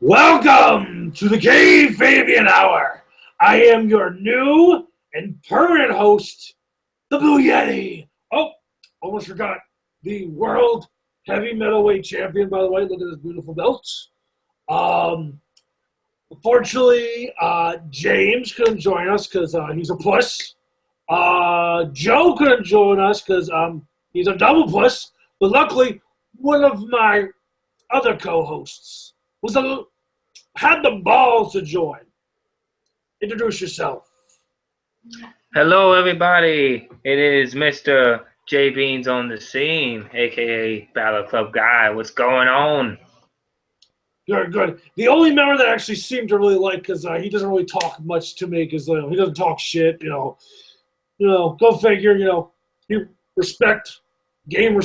Welcome to the Fabian Hour. I am your new and permanent host, the Blue Yeti. Oh, almost forgot. The world heavy middleweight champion, by the way. Look at his beautiful belts. Unfortunately, James couldn't join us because he's a puss. Joe couldn't join us because he's a double puss. But luckily, one of my other co-hosts had the balls to join. Introduce yourself. Hello, everybody. It is Mr. J Beans on the scene, aka Battle Club Guy. What's going on? Good, good. The only member that I actually seemed to really like because he doesn't really talk much to me because he doesn't talk shit. Go figure. You respect game.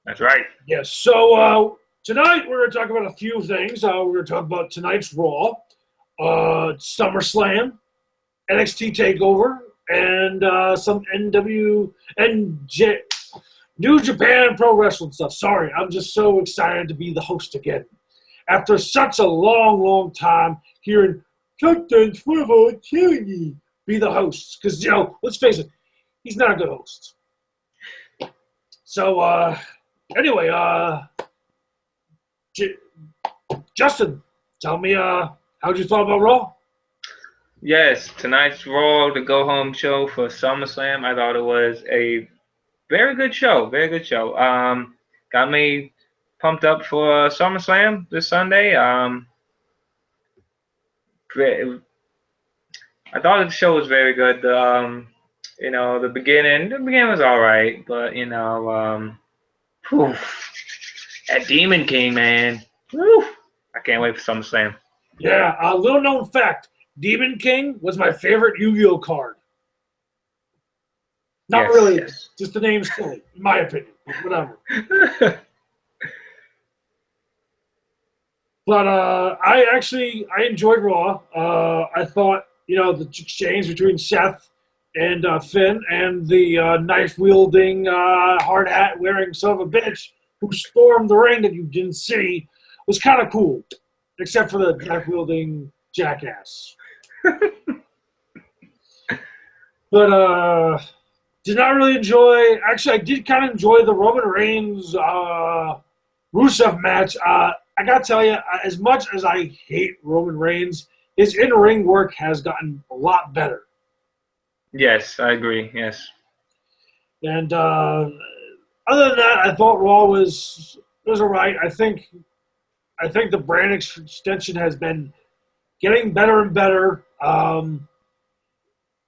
That's right. Yes. So tonight we're going to talk about a few things. We're going to talk about tonight's Raw, SummerSlam, NXT Takeover, and some New Japan Pro Wrestling stuff. Sorry, I'm just so excited to be the host again. After such a long time hearing Captain Swivel Tilly be the host. Because, let's face it, he's not a good host. So, anyway, Justin, tell me, how'd you thought about Raw? Yes, tonight's Raw, the go-home show for SummerSlam. I thought it was a very good show. Very good show. Got me pumped up for SummerSlam this Sunday. I thought the show was very good. The beginning was all right, but that Demon King, man, whew, I can't wait for SummerSlam. Yeah, a little known fact: Demon King was my favorite Yu-Gi-Oh card. Not Yes, really, yes. just the name's silly, in my opinion. Whatever. But I enjoyed Raw. I thought the exchange between Seth and Finn and the knife wielding, hard hat wearing son of a bitch who stormed the ring that you didn't see was kind of cool, except for the knife wielding jackass. But did not really enjoy. Actually, I did kind of enjoy the Roman Reigns Rusev match. I gotta tell you, as much as I hate Roman Reigns, his in-ring work has gotten a lot better. Yes, I agree. Yes. And other than that, I thought Raw was all right. I think the brand extension has been getting better and better.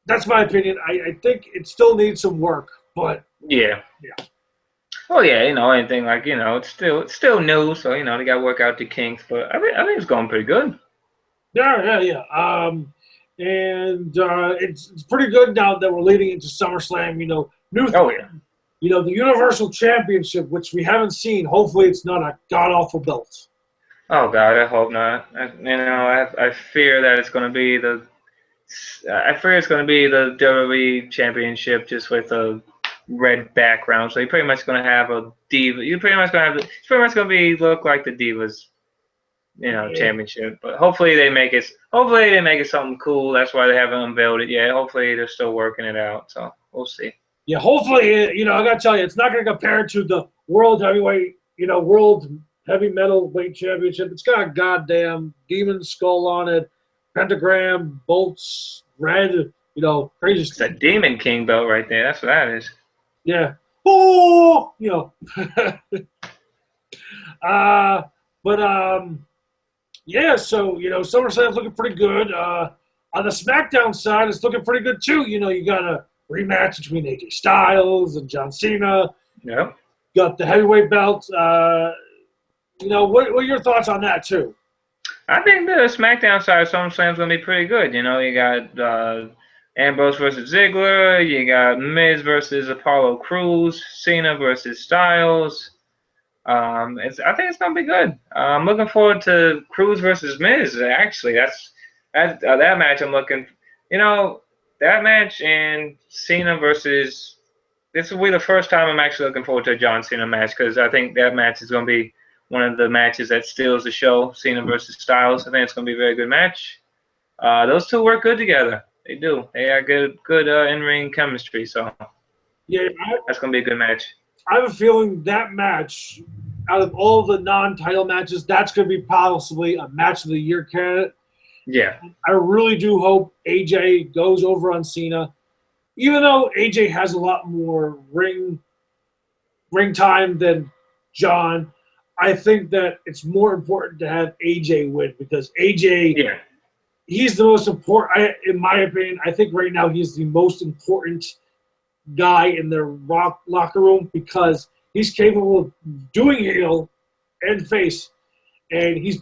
That's my opinion. I think it still needs some work, but Yeah. yeah. Oh yeah, anything like it's still new, so they got to work out the kinks, but I think it's going pretty good. Yeah. And it's pretty good now that we're leading into SummerSlam. New Oh yeah. the Universal Championship, which we haven't seen. Hopefully, it's not a god awful belt. Oh God, I hope not. I fear that it's going to be the WWE Championship just with a red background. So you're pretty much going to have a diva. It's pretty much going to be look like the Divas, championship. But hopefully they make it. Hopefully they make it something cool. That's why they haven't unveiled it yet. Hopefully they're still working it out. So we'll see. Yeah, hopefully, I got to tell you, it's not going to compare to the World Heavy Metal Weight Championship. It's got a goddamn demon skull on it, pentagram, bolts, red, crazy It's stuff. a Demon King belt right there. That's what that is. Yeah. Oh, yeah, so, SummerSlam's looking pretty good. On the SmackDown side, it's looking pretty good, too. You got a rematch between AJ Styles and John Cena. Yep. Got the heavyweight belt. What are your thoughts on that, too? I think the SmackDown side of SummerSlam's going to be pretty good. You got Ambrose versus Ziggler. You got Miz versus Apollo Crews. Cena versus Styles. I think it's going to be good. I'm looking forward to Crews versus Miz, actually. That match I'm looking. That match and Cena versus. This will be the first time I'm actually looking forward to a John Cena match because I think that match is going to be one of the matches that steals the show, Cena versus Styles. I think it's going to be a very good match. Those two work good together. They do. They got good in-ring chemistry. So Yeah, that's going to be a good match. I have a feeling that match, out of all the non-title matches, that's going to be possibly a match of the year candidate. Yeah. I really do hope AJ goes over on Cena, even though AJ has a lot more ring time than John. I think that it's more important to have AJ win because AJ, Yeah. he's the most important. In my opinion, I think right now he's the most important guy in their locker room because he's capable of doing heel and face, and he's,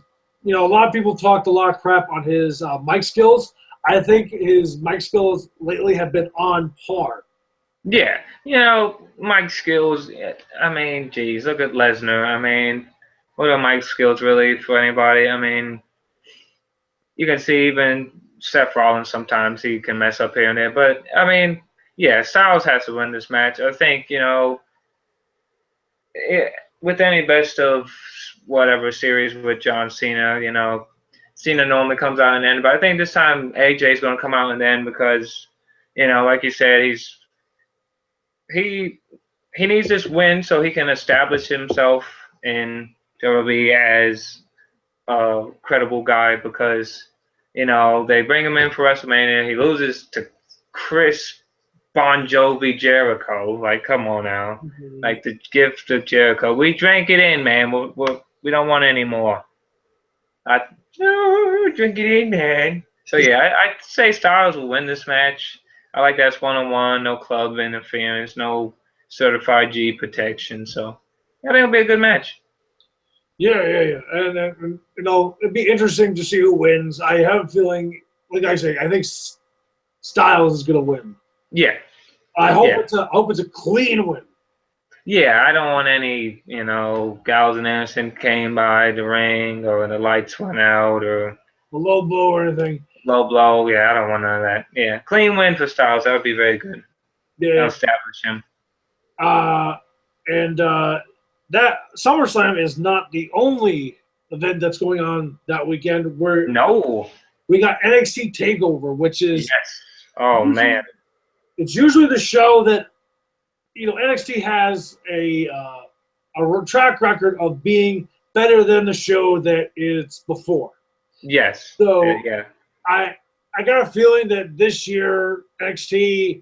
a lot of people talked a lot of crap on his mic skills. I think his mic skills lately have been on par. Yeah. Mike skills, I mean, geez, look at Lesnar. I mean, what are Mike's skills really for anybody? I mean, you can see even Seth Rollins sometimes he can mess up here and there. But, I mean, yeah, Styles has to win this match. I think, with any best of whatever series with John Cena, Cena normally comes out in the end. But I think this time AJ's going to come out in the end because, like you said, he needs this win so he can establish himself in WWE as a credible guy because, they bring him in for WrestleMania. He loses to Chris Bon Jovi Jericho. Like, come on now. Mm-hmm. Like, the gift of Jericho. We drank it in, man. We don't want any more. Drink it in, man. So, yeah, I'd say Styles will win this match. I like that's one-on-one, no club interference, no certified G protection. So, I think it'll be a good match. Yeah. And it'd be interesting to see who wins. I have a feeling, like I say, I think Styles is going to win. Yeah. I hope it's a clean win. Yeah, I don't want any, Gallows and Anderson came by the ring or the lights went out or a low blow or anything. Low blow. Yeah, I don't want none of that. Yeah, clean win for Styles. That would be very good. Yeah. That'll establish him. And that SummerSlam is not the only event that's going on that weekend. No. We got NXT Takeover, which is yes. Oh man. It's usually the show that NXT has a track record of being better than the show that it's before. Yes. So yeah. I got a feeling that this year NXT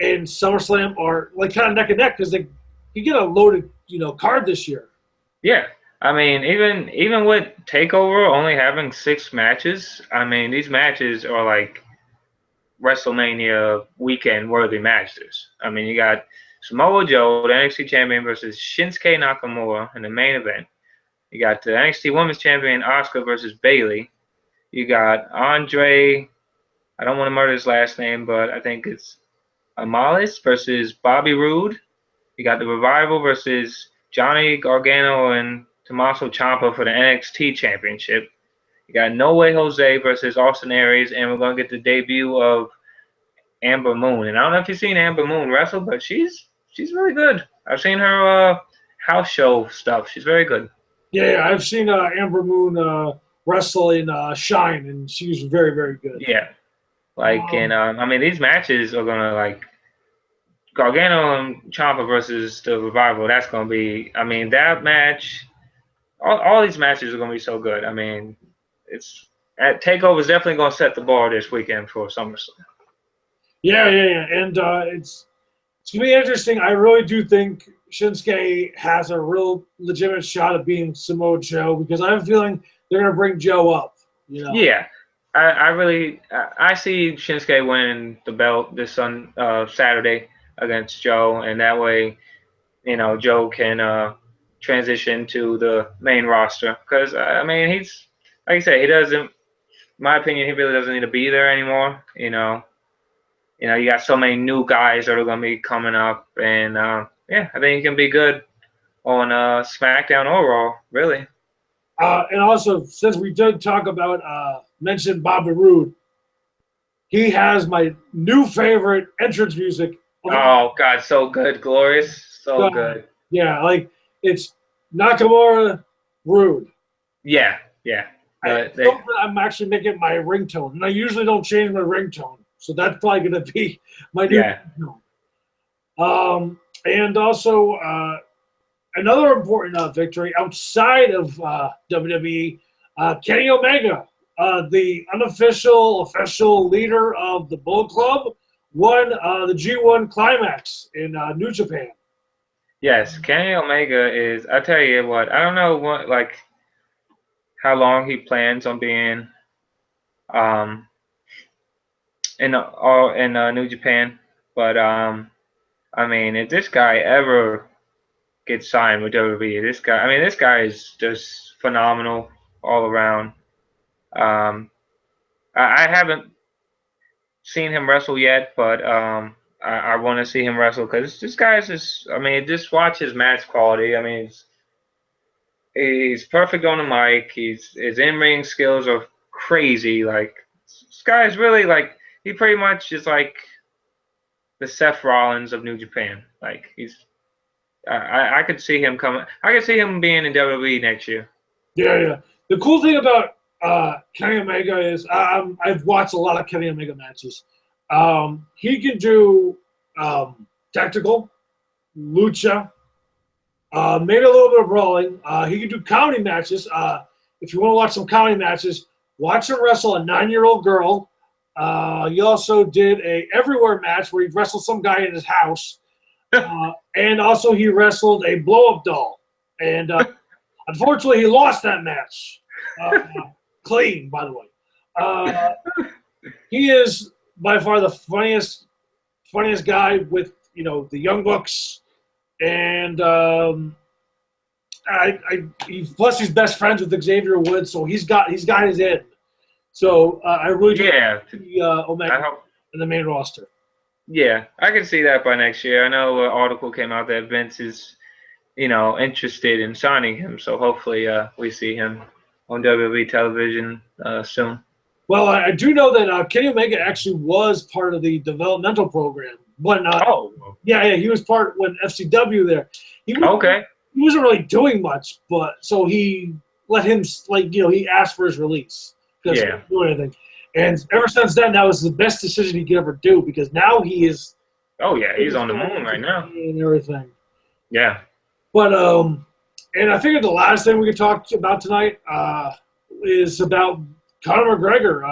and SummerSlam are like kind of neck and neck because you get a loaded card this year. Yeah. I mean, even with Takeover only having 6 matches, I mean, these matches are like WrestleMania weekend worthy matches. I mean, you got Samoa Joe, the NXT champion, versus Shinsuke Nakamura in the main event. You got the NXT Women's Champion Asuka versus Bayley. You got Andre, I don't want to murder his last name, but I think it's Amalis versus Bobby Roode. You got the Revival versus Johnny Gargano and Tommaso Ciampa for the NXT Championship. You got No Way Jose versus Austin Aries, and we're going to get the debut of Amber Moon. And I don't know if you've seen Amber Moon wrestle, but she's really good. I've seen her house show stuff. She's very good. Yeah, I've seen Amber Moon wrestle in Shine, and she was very, very good. Yeah. I mean, these matches are going to, like, Gargano and Ciampa versus the Revival, that's going to be, I mean, that match, all these matches are going to be so good. I mean, TakeOver is definitely going to set the bar this weekend for SummerSlam. Yeah. And it's going to be interesting. I really do think Shinsuke has a real legitimate shot of being Samoa Joe because I have a feeling they're going to bring Joe up. Yeah. I see Shinsuke winning the belt this Saturday against Joe, and that way, Joe can transition to the main roster. Because I mean, he's like I said, he doesn't. In my opinion, he really doesn't need to be there anymore. You got so many new guys that are going to be coming up, and I think he can be good on SmackDown or Raw, really. And also, since we did talk about mention Bobby Roode, he has my new favorite entrance music. Oh God, so good, glorious, so good. Yeah, like it's Nakamura Rude. Yeah, yeah. I'm actually making my ringtone, and I usually don't change my ringtone, so that's probably going to be my new Yeah. ringtone. And also, another important victory outside of WWE, Kenny Omega, the unofficial, official leader of the Bullet Club, won the G1 Climax in New Japan. Yes, Kenny Omega is. I tell you what, I don't know what like how long he plans on being um in New Japan, but I mean, if this guy ever gets signed with WWE, this guy is just phenomenal all around. Um, I haven't seen him wrestle yet, but I want to see him wrestle because this guy's just. I mean, just watch his match quality. I mean, he's perfect on the mic. His in-ring skills are crazy. Like this guy's really like he pretty much is like the Seth Rollins of New Japan. Like I could see him coming. I could see him being in WWE next year. Yeah, yeah. The cool thing about Kenny Omega is I've watched a lot of Kenny Omega matches. He can do tactical, lucha, maybe a little bit of brawling. He can do comedy matches. If you want to watch some comedy matches, watch him wrestle a 9-year-old girl. He also did a everywhere match where he wrestled some guy in his house. And also he wrestled a blow-up doll. And unfortunately, he lost that match. Clean, by the way. He is by far the funniest guy with the Young Bucks, and plus he's best friends with Xavier Woods, so he's got his in. So I really do see Omega in the main roster. Yeah, I can see that by next year. I know an article came out that Vince is interested in signing him. So hopefully we see him on WWE television soon. Well, I do know that Kenny Omega actually was part of the developmental program. When, yeah, he was part when FCW there. He wasn't really doing much, but so he let him he asked for his release because he didn't do anything. And ever since then, that was the best decision he could ever do because now he is. Oh yeah, he's on the moon right now. And everything. Yeah. But and I think the last thing we could talk about tonight is about Conor McGregor.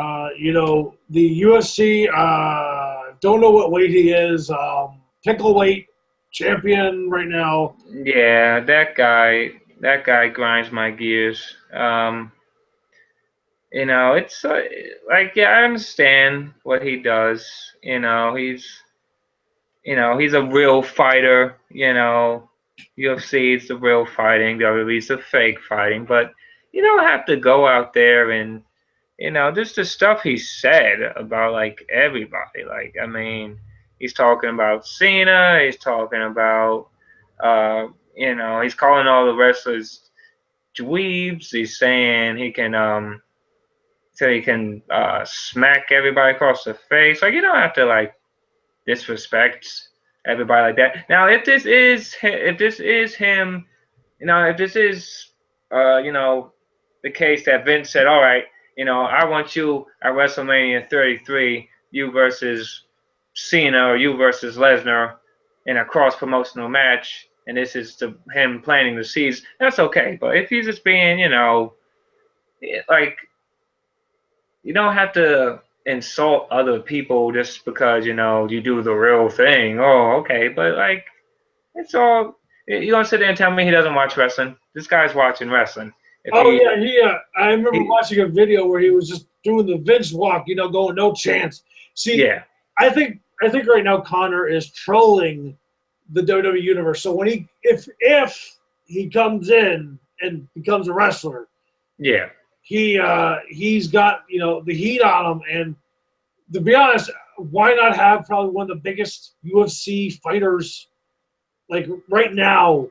The UFC. Don't know what weight he is. Pickle weight champion right now. Yeah, that guy grinds my gears. It's I understand what he does. He's a real fighter. UFC is the real fighting. WWE is the fake fighting. But you don't have to go out there and just the stuff he said about like everybody. Like I mean, he's talking about Cena. He's talking about he's calling all the wrestlers dweebs. He's saying he can smack everybody across the face. Like you don't have to like disrespect everybody like that. Now, if this is him, if this is the case that Vince said, all right, I want you at WrestleMania 33, you versus Cena or you versus Lesnar in a cross promotional match, and this is him planting the seeds. That's okay. But if he's just being, like you don't have to insult other people just because you do the real thing. Oh, okay, but like it's all you gonna sit there and tell me he doesn't watch wrestling? This guy's watching wrestling. I remember watching a video where he was just doing the Vince walk, going no chance. See, I think right now Conor is trolling the WWE universe. So when if he comes in and becomes a wrestler, he's got the heat on him. And to be honest, why not have probably one of the biggest UFC fighters like right now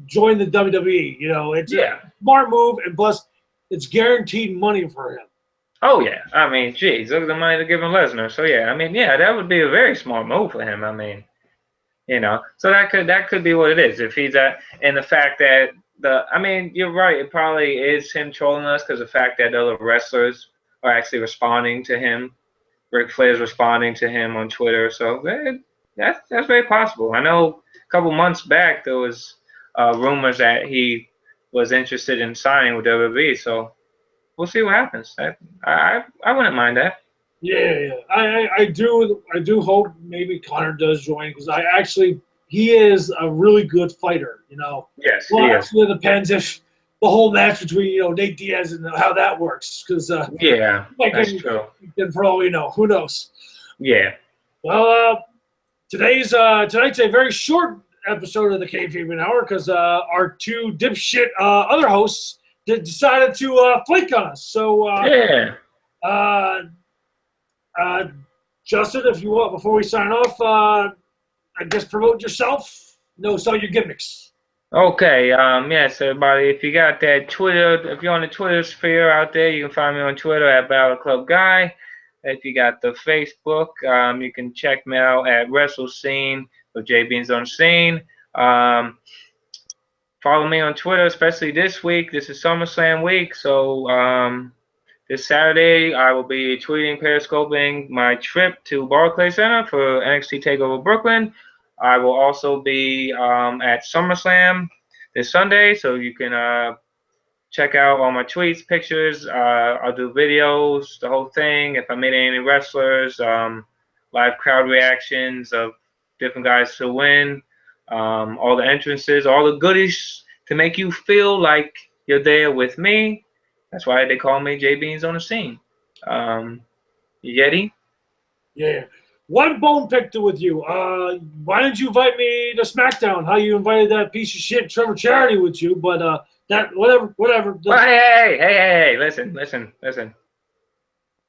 join the WWE? It's a smart move, and plus it's guaranteed money for him. Oh yeah, I mean, geez, look at the money they're giving Lesnar. So yeah, I mean, that would be a very smart move for him. I mean, so that could be what it is. If he's and the fact that I mean, you're right. It probably is him trolling us because the fact that other wrestlers are actually responding to him. Ric Flair's responding to him on Twitter, so that's very possible. I know a couple months back there was rumors that he was interested in signing with WWE, so we'll see what happens. I wouldn't mind that. Yeah, yeah. I do hope maybe Connor does join because he is a really good fighter. Yes, Well, he is. actually, it depends if the whole match between Nate Diaz and how that works because Yeah, might get that's true. for all we know. Who knows? Yeah. Well, tonight's a very short episode of the Fabian Hour because our two dipshit other hosts decided to flake on us. So, Yeah. uh, uh, Justin, if you want, before we sign off, I guess promote yourself. No, sell your gimmicks. Okay, yes, everybody, if you got that Twitter, if you're on the Twitter sphere out there, you can find me on Twitter at Battle Club Guy. If you got the Facebook, you can check me out at Wrestle Scene with J Beans on the Scene. Um, Follow me on Twitter, especially this week. This is SummerSlam week, so this Saturday I will be tweeting, periscoping my trip to Barclays Center for NXT Takeover Brooklyn. I will also be at SummerSlam this Sunday, so you can check out all my tweets, pictures. I'll do videos, the whole thing. If I meet any wrestlers, live crowd reactions of different guys to win, all the entrances, all the goodies to make you feel like you're there with me. That's why they call me J Beans on the scene. Yeti. Yeah. One bone picker with you. Why didn't you invite me to SmackDown? How you invited that piece of shit Trevor Charity with you? But that whatever. Well, hey, listen.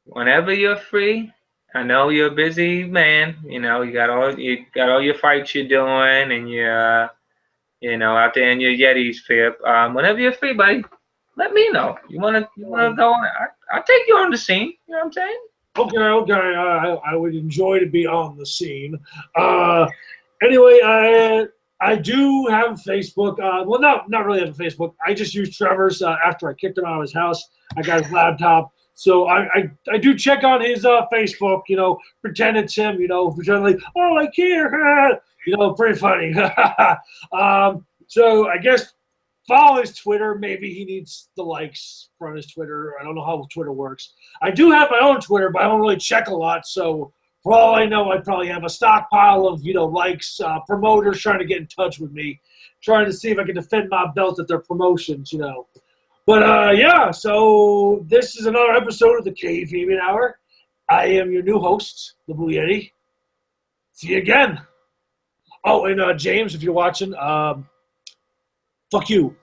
Whenever you're free, I know you're a busy man. You got all your fights you're doing, and you're out there in your Yeti sphere. Whenever you're free, buddy, let me know. You wanna go on? I'll take you on the scene. You know what I'm saying? Okay. I would enjoy to be on the scene. Uh, anyway, I do have Facebook. Well, not really have a Facebook. I just use Trevor's after I kicked him out of his house. I got his laptop. So I do check on his Facebook, pretend it's him, pretend like, oh, I care. Pretty funny. So I guess follow his Twitter. Maybe he needs the likes from his Twitter. I don't know how Twitter works. I do have my own Twitter, but I don't really check a lot. So for all I know, I probably have a stockpile of likes, promoters trying to get in touch with me, trying to see if I can defend my belt at their promotions. But yeah, so this is another episode of the Fabian Hour. I am your new host, the Blue Yeti. See you again. Oh, and James, if you're watching, fuck you.